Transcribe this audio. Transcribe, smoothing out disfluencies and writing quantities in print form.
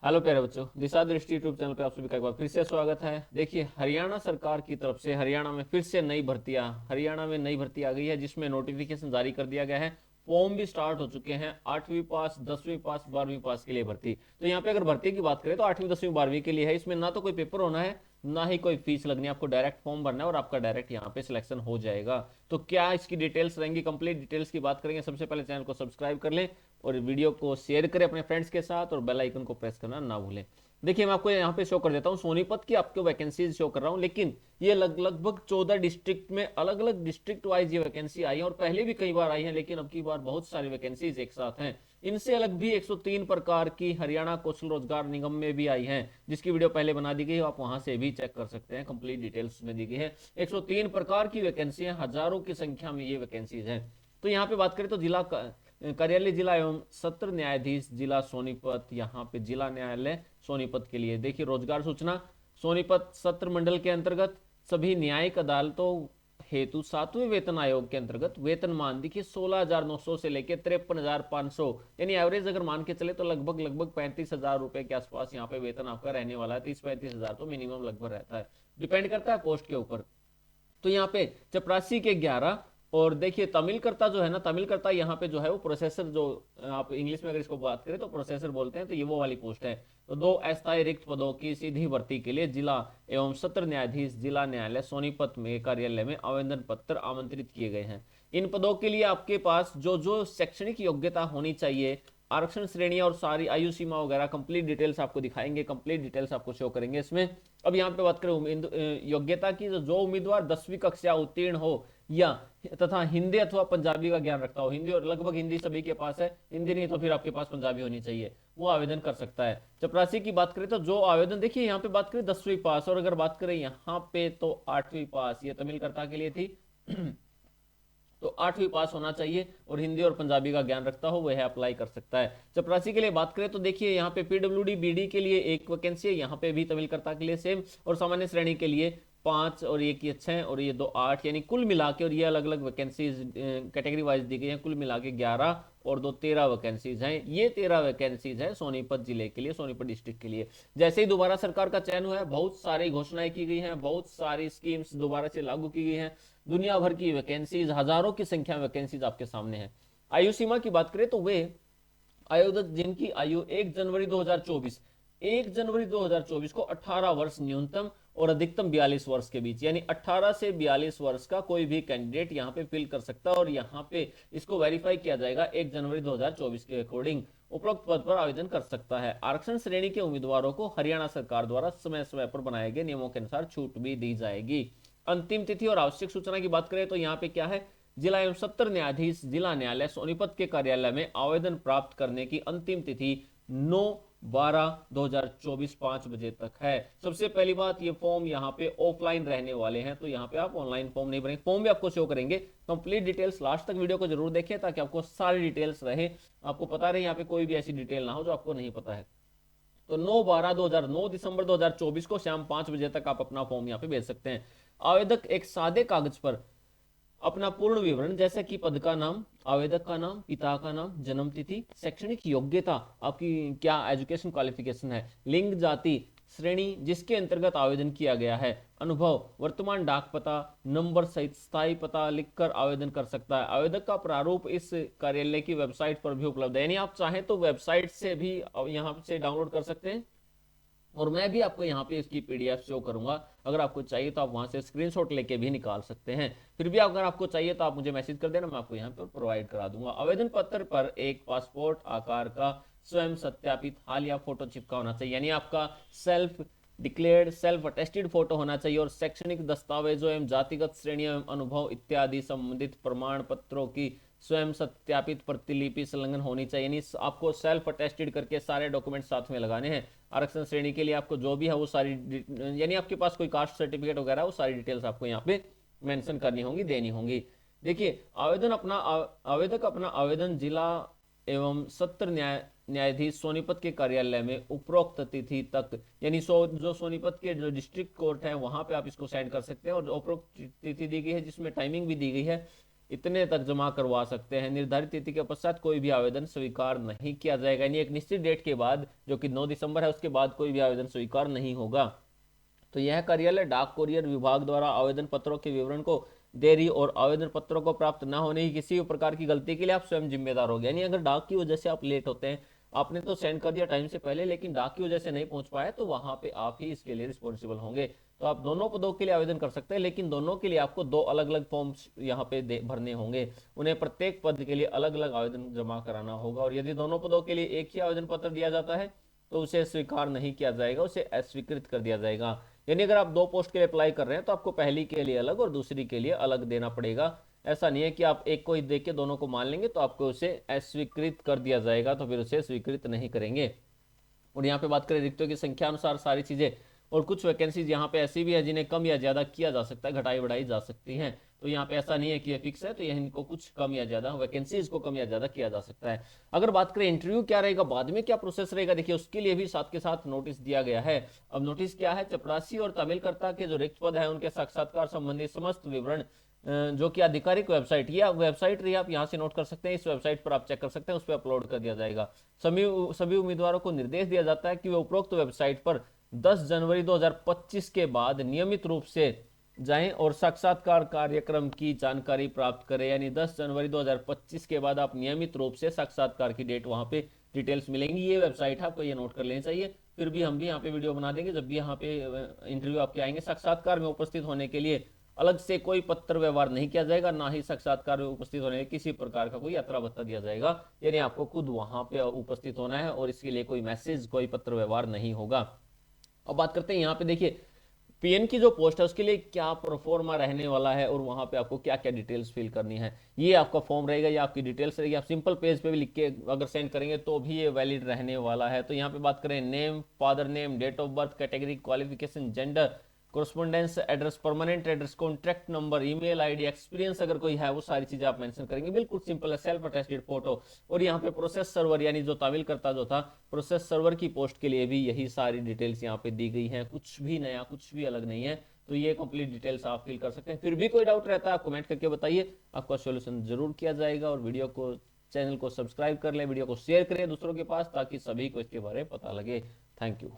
Hello प्यारे बच्चों, दिशा दृष्टि यूट्यूब चैनल पे आप सभी का एक बार फिर से स्वागत है। देखिए, हरियाणा सरकार की तरफ से हरियाणा में फिर से हरियाणा में नई भर्ती आ गई है, जिसमें नोटिफिकेशन जारी कर दिया गया है। फॉर्म भी स्टार्ट हो चुके हैं। 8वीं पास, 10वीं पास, 12वीं पास के लिए भर्ती। तो यहाँ पे अगर भर्ती की बात करें तो 8वीं, 10वीं, 12वीं के लिए है। इसमें ना तो कोई पेपर होना है, ना ही कोई फीस लगनी है। आपको डायरेक्ट फॉर्म भरना है और आपका डायरेक्ट यहाँ पे सिलेक्शन हो जाएगा। तो क्या इसकी डिटेल्स रहेंगी, कंप्लीट डिटेल्स की बात करेंगे। सबसे पहले चैनल को सब्सक्राइब कर लें और वीडियो को शेयर करें अपने फ्रेंड्स के साथ, और बेल आइकन को प्रेस करना ना भूलें। देखिए, मैं आपको यहाँ पे शो कर देता हूँ, सोनीपत की आपको वैकेंसीज शो कर रहा हूँ, लेकिन ये लगभग 14 डिस्ट्रिक्ट में अलग अलग डिस्ट्रिक्ट वाइज ये वैकेंसी आई है, और पहले भी कई बार आई है, लेकिन अब की बार बहुत सारी वैकेंसीज एक साथ हैं। इनसे अलग भी 103 प्रकार की हरियाणा कौशल रोजगार निगम में भी आई है, जिसकी वीडियो पहले बना दी गई है। आप वहां से भी चेक कर सकते हैं, कंप्लीट डिटेल्स में दी गई है। 103 प्रकार की वैकेंसी है, हजारों की संख्या में ये वैकेंसीज हैं। तो यहाँ पे बात करें तो कार्यालय जिला एवं सत्र न्यायाधीश जिला सोनीपत, यहाँ पे जिला न्यायालय सोनीपत के लिए देखिए रोजगार सूचना। सोनीपत सत्र मंडल के अंतर्गत सभी न्यायिक अदालतों हेतु 7वें वेतन आयोग के अंतर्गत वेतनमान देखिए 16,900 से लेकर 53,500, यानी एवरेज अगर मान के चले तो लगभग लगभग 35,000 रुपए के आसपास यहाँ पे वेतन आपका रहने वाला है। 30-35,000 तो मिनिमम लगभग रहता है, डिपेंड करता है पोस्ट के ऊपर। तो यहाँ पे चपरासी के 11। और देखिए तमिलकर्ता जो है ना, तमिलकर्ता यहाँ पे जो है वो प्रोसेसर, जो आप इंग्लिश में अगर इसको बात करें तो प्रोसेसर बोलते हैं, तो ये वो वाली पोस्ट है। तो 2 अस्थायी रिक्त पदों की सीधी भर्ती के लिए जिला एवं सत्र न्यायाधीश जिला न्यायालय सोनीपत में कार्यालय में आवेदन पत्र आमंत्रित किए गए हैं। इन पदों के लिए आपके पास जो जो शैक्षणिक योग्यता होनी चाहिए, आरक्षण श्रेणियां और सारी आयु सीमा वगैरह कंप्लीट डिटेल्स आपको दिखाएंगे, कंप्लीट डिटेल्स आपको शो करेंगे इसमें। अब यहाँ पे बात करें योग्यता की, जो उम्मीदवार 10वीं कक्षा उत्तीर्ण हो या तथा हिंदी अथवा पंजाबी का ज्ञान रखता हो। हिंदी, और लगभग हिंदी सभी के पास है, हिंदी नहीं तो फिर आपके पास पंजाबी होनी चाहिए, वो आवेदन कर सकता है। चपरासी की बात करें तो जो आवेदन, देखिए यहाँ पे बात करें 10वीं पास, और अगर बात करें यहाँ पे तो 8वीं पास, ये तमिलकर्ता के लिए थी। तो 8वीं पास होना चाहिए और हिंदी और पंजाबी का ज्ञान रखता हो, वह अप्लाई कर सकता है। चपरासी के लिए बात करें तो देखिए यहाँ पे पीडब्ल्यूडी बीडी के लिए एक वैकेंसी है, यहाँ पे भी तमिलकर्ता के लिए सेम, और सामान्य श्रेणी के लिए 5 और एक ये 6 और ये 2 8, यानी कुल मिला के, और ये अलग अलग वैकेंसीज कैटेगरी वाइज दी गई हैं, कुल मिला के 11 और 2 13 वैकेंसीज हैं। ये 13 वैकेंसीज है सोनीपत जिले के लिए, सोनीपत डिस्ट्रिक्ट के लिए। जैसे ही दोबारा सरकार का चयन हुआ है, बहुत सारी घोषणाएं की गई हैं, बहुत सारी स्कीम्स दोबारा से लागू की गई हैं, दुनिया भर की वैकेंसीज, हजारों की संख्या में वैकेंसीज आपके सामने है। आयु सीमा की बात करें तो वे आयोजक जिनकी आयु 1 जनवरी 2024, 1 जनवरी 2024 को 18 वर्ष न्यूनतम और अधिकतम 42 वर्ष के बीच, यानी 18 से 42 वर्ष का कोई भी कैंडिडेट यहाँ पे फिल कर सकता है, और यहाँ पे इसको वेरीफाई किया जाएगा 1 जनवरी 2024 के अकॉर्डिंग उपरोक्त पद पर आवेदन कर सकता है। आरक्षण श्रेणी के उम्मीदवारों को हरियाणा सरकार द्वारा समय समय पर बनाए गए नियमों के अनुसार छूट भी दी जाएगी। अंतिम तिथि और आवश्यक सूचना की बात करें तो यहाँ पे क्या है, जिला एवं सत्र न्यायाधीश जिला न्यायालय सोनीपत के कार्यालय में आवेदन प्राप्त करने की अंतिम तिथि 9/12/2024 5 बजे तक है। सबसे पहली बात, ये फॉर्म यहाँ पे ऑफलाइन रहने वाले हैं, तो यहाँ पे आप ऑनलाइन फॉर्म नहीं भरेंगे, फॉर्म भी आपको शो करेंगे। कंप्लीट डिटेल्स लास्ट तक वीडियो को जरूर देखें, ताकि आपको सारी डिटेल्स रहे, आपको पता रहे, यहाँ पे कोई भी ऐसी डिटेल ना हो जो आपको नहीं पता है। तो 9 दिसंबर 2024 को शाम 5 बजे तक आप अपना फॉर्म यहाँ पे भेज सकते हैं। आवेदक एक सादे कागज पर अपना पूर्ण विवरण, जैसे कि पद का नाम, आवेदक का नाम, पिता का नाम, जन्म तिथि, शैक्षणिक योग्यता, आपकी क्या एजुकेशन क्वालिफिकेशन है, लिंग, जाति, श्रेणी जिसके अंतर्गत आवेदन किया गया है, अनुभव, वर्तमान डाक पता, नंबर सहित स्थायी पता लिखकर आवेदन कर सकता है। आवेदक का प्रारूप इस कार्यालय की वेबसाइट पर भी उपलब्ध है, यानी आप चाहें तो वेबसाइट से भी यहाँ से डाउनलोड कर सकते हैं, और मैं भी आपको यहाँ पे इसकी पीडीएफ शो करूंगा। अगर आपको चाहिए तो आप वहां से स्क्रीनशॉट लेके भी निकाल सकते हैं। फिर भी अगर आपको चाहिए तो आप मुझे मैसेज कर देना, मैं आपको यहाँ पे प्रोवाइड करा दूंगा। आवेदन पत्र पर एक पासपोर्ट आकार का स्वयं सत्यापित हालिया फोटो चिपका होना चाहिए, यानी आपका self declared, self attested photo होना चाहिए, और शैक्षणिक दस्तावेजों एवं जातिगत श्रेणियों एवं अनुभव इत्यादि संबंधित प्रमाण पत्रों की स्वयं सत्यापित प्रतिलिपि संलग्न होनी चाहिए, यानी आपको सेल्फ अटेस्टेड करके सारे डॉक्यूमेंट साथ में लगाने हैं। आरक्षण श्रेणी के लिए आपको जो भी है वो सारी, यानी आपके पास कोई कास्ट सर्टिफिकेट वगैरह, वो सारी डिटेल्स आपको यहाँ पे मेंशन करनी होंगी, देनी होंगी। देखिए आवेदक अपना आवेदन जिला एवं सत्र न्यायाधीश सोनीपत के कार्यालय में उपरोक्त तिथि तक, यानी जो सोनीपत के जो डिस्ट्रिक्ट कोर्ट है वहां पे आप इसको सेंड कर सकते हैं, और उपरोक्त तिथि दी गई है जिसमें टाइमिंग भी दी गई है, इतने तक जमा करवा सकते हैं। निर्धारित तिथि के पश्चात कोई भी आवेदन स्वीकार नहीं किया जाएगा, यानी एक निश्चित डेट के बाद जो कि 9 दिसंबर है उसके बाद कोई भी आवेदन स्वीकार नहीं होगा। तो यह कार्यालय डाक कुरियर विभाग द्वारा आवेदन पत्रों के विवरण को देरी और आवेदन पत्रों को प्राप्त न होने की किसी भी प्रकार की गलती के लिए आप स्वयं जिम्मेदार होंगे। यानी अगर डाक की वजह से आप लेट होते हैं, आपने तो सेंड कर दिया टाइम से पहले लेकिन डाक की वजह से नहीं पहुंच पाए, तो वहां पे आप ही इसके लिए रिस्पॉन्सिबल होंगे। तो आप दोनों पदों के लिए आवेदन कर सकते हैं, लेकिन दोनों के लिए आपको दो अलग अलग फॉर्म्स यहाँ पे भरने होंगे। उन्हें प्रत्येक पद के लिए अलग अलग आवेदन जमा कराना होगा, और यदि दोनों पदों के लिए एक ही आवेदन पत्र दिया जाता है तो उसे स्वीकार नहीं किया जाएगा, उसे अस्वीकृत कर दिया जाएगा। यानी अगर आप दो पोस्ट के लिए अप्लाई कर रहे हैं तो आपको पहली के लिए अलग और दूसरी के लिए अलग देना पड़ेगा। ऐसा नहीं है कि आप एक को ही देके दोनों को मान लेंगे तो आपको उसे अस्वीकृत कर दिया जाएगा, तो फिर उसे स्वीकृत नहीं करेंगे। और यहाँ पे बात करें रिक्तों की संख्या अनुसार सारी चीजें, और कुछ वैकेंसीज यहाँ पे ऐसी भी है जिन्हें कम या ज्यादा किया जा सकता है, घटाई बढ़ाई जा सकती हैं। तो यहाँ पे ऐसा नहीं है कि ये फिक्स है, तो यह इनको कुछ कम या ज्यादा वैकेंसीज को कम या ज्यादा किया जा सकता है। अगर बात करें इंटरव्यू क्या रहेगा, बाद में क्या प्रोसेस रहेगा, देखिए उसके लिए भी साथ के साथ नोटिस दिया गया है। अब नोटिस क्या है, चपरासी और तमिलकर्ता के जो रिक्त पद है उनके साक्षात्कार संबंधी समस्त विवरण जो कि आधिकारिक वेबसाइट, या वेबसाइट रही आप यहाँ से नोट कर सकते हैं, इस वेबसाइट पर आप चेक कर सकते हैं, उस पर अपलोड कर दिया जाएगा। सभी उम्मीदवारों को निर्देश दिया जाता है कि वे उपरोक्त वेबसाइट पर 10 जनवरी 2025 के बाद नियमित रूप से जाएं और साक्षात्कार कार्यक्रम की जानकारी प्राप्त करें। यानी 10 जनवरी 2025 के बाद आप नियमित रूप से साक्षात्कार की डेट वहां पे डिटेल्स मिलेंगी। ये वेबसाइट है, आपको ये नोट कर लेनी चाहिए। फिर भी हम भी यहाँ पे वीडियो बना देंगे जब भी यहाँ पे इंटरव्यू आपके आएंगे। साक्षात्कार में उपस्थित होने के लिए अलग से कोई पत्र व्यवहार नहीं किया जाएगा, ना ही साक्षात्कार में उपस्थित होने के किसी प्रकार का कोई यात्रा भत्ता दिया जाएगा। यानी आपको खुद वहां पे उपस्थित होना है और इसके लिए कोई मैसेज, कोई पत्र व्यवहार नहीं होगा। अब बात करते हैं यहाँ पे, देखिए पीएन की जो पोस्ट है उसके लिए क्या प्रोफॉर्मा रहने वाला है और वहां पे आपको क्या क्या डिटेल्स फिल करनी है। ये आपका फॉर्म रहेगा, ये आपकी डिटेल्स रहेगी। आप सिंपल पेज पे भी लिख के अगर सेंड करेंगे तो भी ये वैलिड रहने वाला है। तो यहाँ पे बात करें name, father name, date of birth, category, qualification, gender, correspondence address, permanent address, contact number, email ID, experience अगर कोई है, वो सारी चीजें आप मेंशन करेंगे। बिल्कुल सिंपल है, सेल्फ अटेस्टेड फोटो। और यहाँ पे प्रोसेस सर्वर यानी जो तामील करता जो था, प्रोसेस सर्वर की पोस्ट के लिए भी यही सारी डिटेल्स यहाँ पे दी गई हैं। कुछ भी नया, कुछ भी अलग नहीं है। तो ये कंप्लीट डिटेल्स आप फिल कर सकते हैं। फिर भी कोई डाउट रहता है आप कमेंट करके बताइए, आपका सोल्यूशन जरूर किया जाएगा। और वीडियो को, चैनल को सब्सक्राइब कर लें, वीडियो को शेयर करें दूसरों के पास, ताकि सभी को इसके बारे में पता लगे। Thank you.